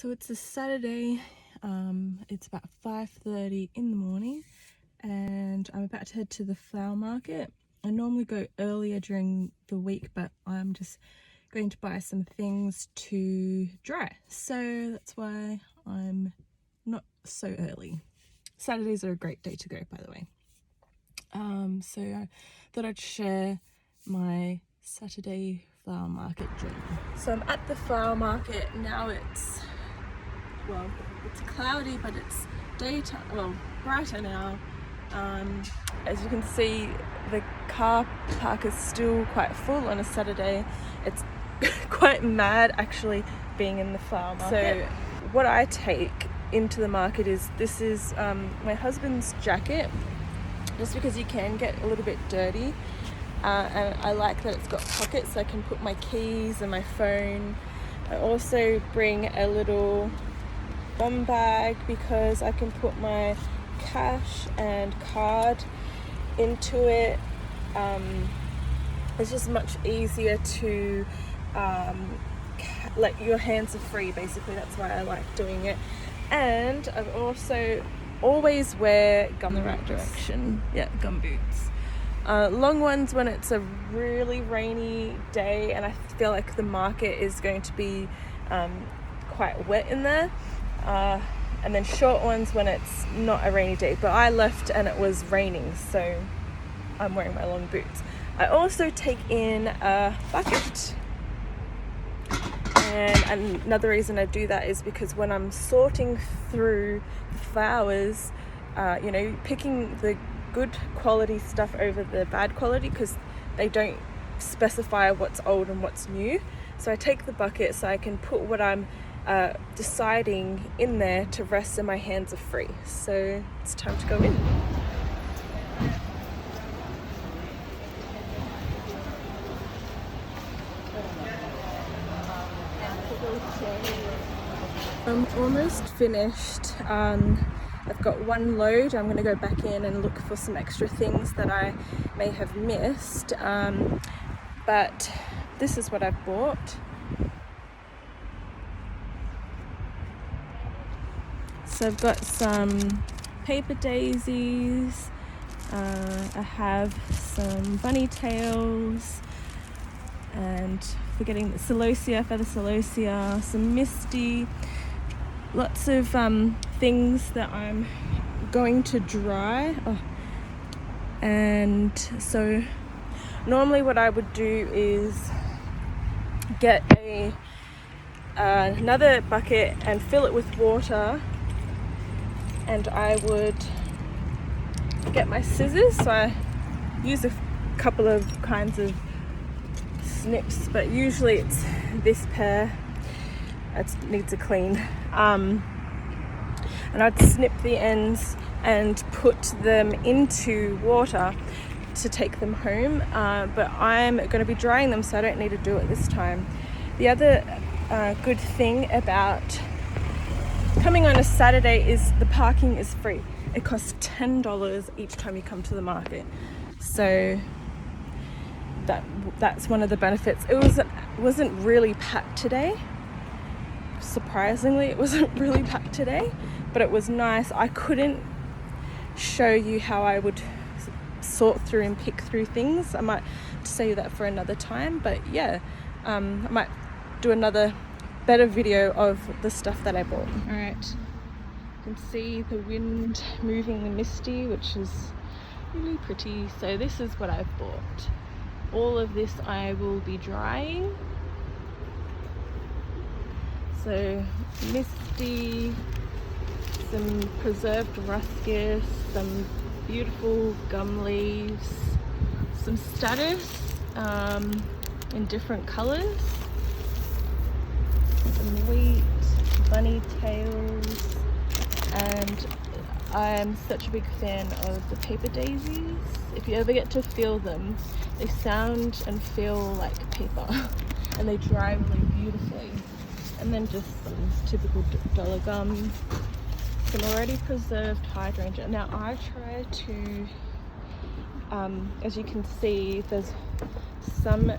So it's a Saturday, it's about 5:30 in the morning, and I'm about to head to the flower market. I normally go earlier during the week, but I'm just going to buy some things to dry, so that's why I'm not so early. Saturdays are a great day to go, by the way. So I thought I'd share my Saturday flower market journey. So I'm at the flower market now. It's cloudy, but it's daytime, well, brighter now. As you can see, the car park is still quite full on a Saturday. It's quite mad actually being in the flower market. So what I take into the market is, this is my husband's jacket, just because you can get a little bit dirty, and I like that it's got pockets so I can put my keys and my phone. I also bring a little bomb bag because I can put my cash and card into it. It's just much easier to let your hands are free, basically. That's why I like doing it. And I've also always wear gum in the right direction. Yeah, gum boots. Long ones when it's a really rainy day and I feel like the market is going to be quite wet in there. And then short ones when it's not a rainy day, but I left and it was raining, so I'm wearing my long boots. I also take in a bucket, and another reason I do that is because when I'm sorting through the flowers, picking the good quality stuff over the bad quality, because they don't specify what's old and what's new. So I take the bucket so I can put what I'm deciding in there to rest and my hands are free. So it's time to go in. I'm almost finished. I've got one load. I'm going to go back in and look for some extra things that I may have missed, but this is what I've bought. So I've got some paper daisies, I have some bunny tails, and forgetting the celosia, feather celosia, some misty, lots of things that I'm going to dry. And so normally what I would do is get another bucket and fill it with water, and I would get my scissors. So I use a couple of kinds of snips, but usually it's this pair. It needs a clean. And I'd snip the ends and put them into water to take them home, but I'm going to be drying them, so I don't need to do it this time. The other good thing about coming on a Saturday is the parking is free. It costs $10 each time you come to the market, so that's one of the benefits. It wasn't really packed today. Surprisingly, it wasn't really packed today, but it was nice. I couldn't show you how I would sort through and pick through things. I might say that for another time, but yeah, I might do another better video of the stuff that I bought. All right, you can see the wind moving the misty, which is really pretty. So this is what I've bought. All of this I will be drying. So misty, some preserved ruscus, some beautiful gum leaves, some statice in different colours, some wheat, bunny tails, and I am such a big fan of the paper daisies. If you ever get to feel them, they sound and feel like paper and they dry really beautifully. And then just some typical dollar gum, some already preserved hydrangea. Now I try to, as you can see, there's some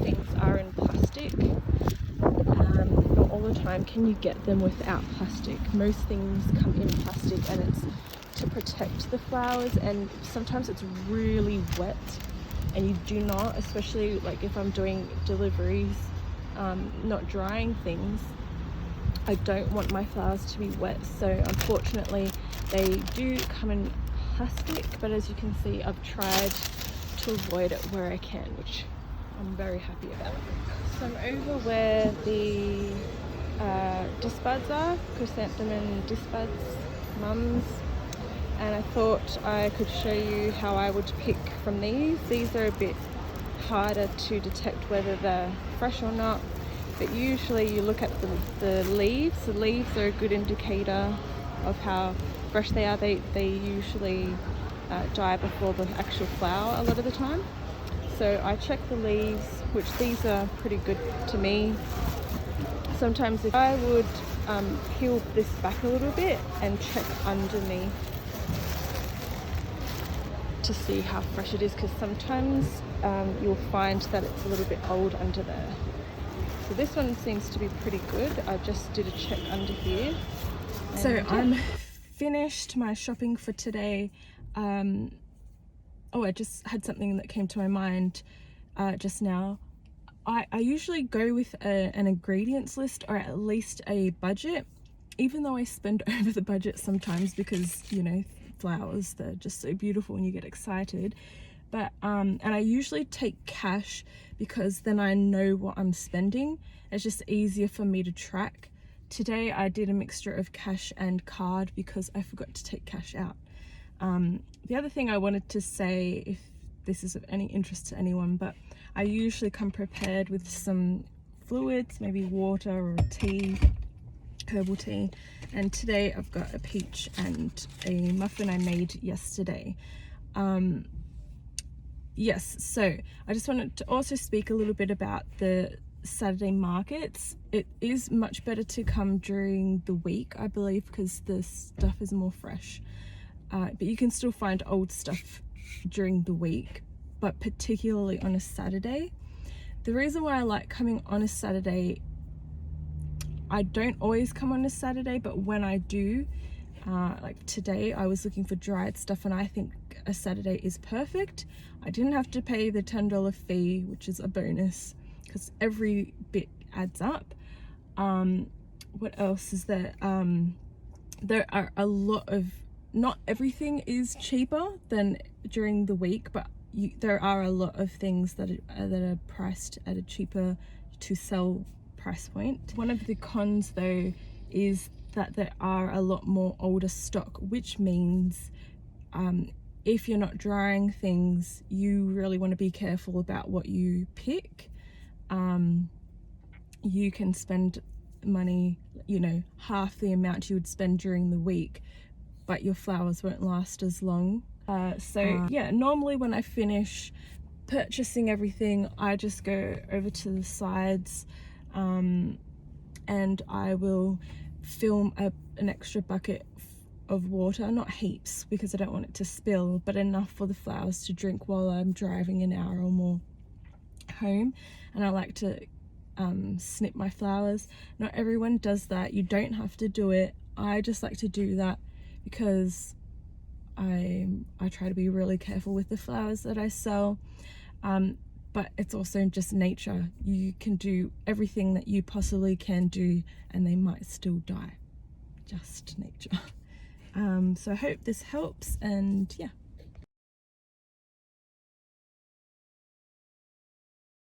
things are in plastic, not all the time, can you get them without plastic? Most things come in plastic, and it's to protect the flowers, and sometimes it's really wet and you do not, especially like if I'm doing deliveries, not drying things, I don't want my flowers to be wet. So unfortunately they do come in plastic, but as you can see, I've tried to avoid it where I can, which I'm very happy about. So I'm over where the disbuds are, chrysanthemum disbuds, mums, and I thought I could show you how I would pick from these. These are a bit harder to detect whether they're fresh or not, but usually you look at the leaves. The leaves are a good indicator of how fresh they are. They usually die before the actual flower a lot of the time. So I check the leaves, which these are pretty good to me. Sometimes if I would peel this back a little bit and check underneath to see how fresh it is, because sometimes you'll find that it's a little bit old under there. So this one seems to be pretty good. I just did a check under here. So yeah. I'm finished my shopping for today. Oh, I just had something that came to my mind just now. I usually go with an ingredients list, or at least a budget, even though I spend over the budget sometimes because, you know, flowers, they're just so beautiful and you get excited. But and I usually take cash because then I know what I'm spending. It's just easier for me to track. Today I did a mixture of cash and card because I forgot to take cash out. The other thing I wanted to say, if this is of any interest to anyone, but I usually come prepared with some fluids, maybe water or tea, herbal tea, and today I've got a peach and a muffin I made yesterday. Yes, so I just wanted to also speak a little bit about the Saturday markets. It is much better to come during the week, I believe, because the stuff is more fresh. But you can still find old stuff during the week, but particularly on a Saturday. The reason why I like coming on a Saturday, I don't always come on a Saturday, but when I do, like today I was looking for dried stuff, and I think a Saturday is perfect. I didn't have to pay the $10 fee, which is a bonus because every bit adds up. What else is there? There are a lot of, not everything is cheaper than during the week, but there are a lot of things that are priced at a cheaper to sell price point. One of the cons though is that there are a lot more older stock, which means if you're not drying things, you really want to be careful about what you pick. You can spend money, you know, half the amount you would spend during the week, but your flowers won't last as long. Yeah, normally when I finish purchasing everything, I just go over to the sides and I will fill an extra bucket of water, not heaps because I don't want it to spill, but enough for the flowers to drink while I'm driving an hour or more home. And I like to snip my flowers. Not everyone does that. You don't have to do it. I just like to do that because I try to be really careful with the flowers that I sell. But it's also just nature. You can do everything that you possibly can do and they might still die. Just nature. So I hope this helps, and yeah.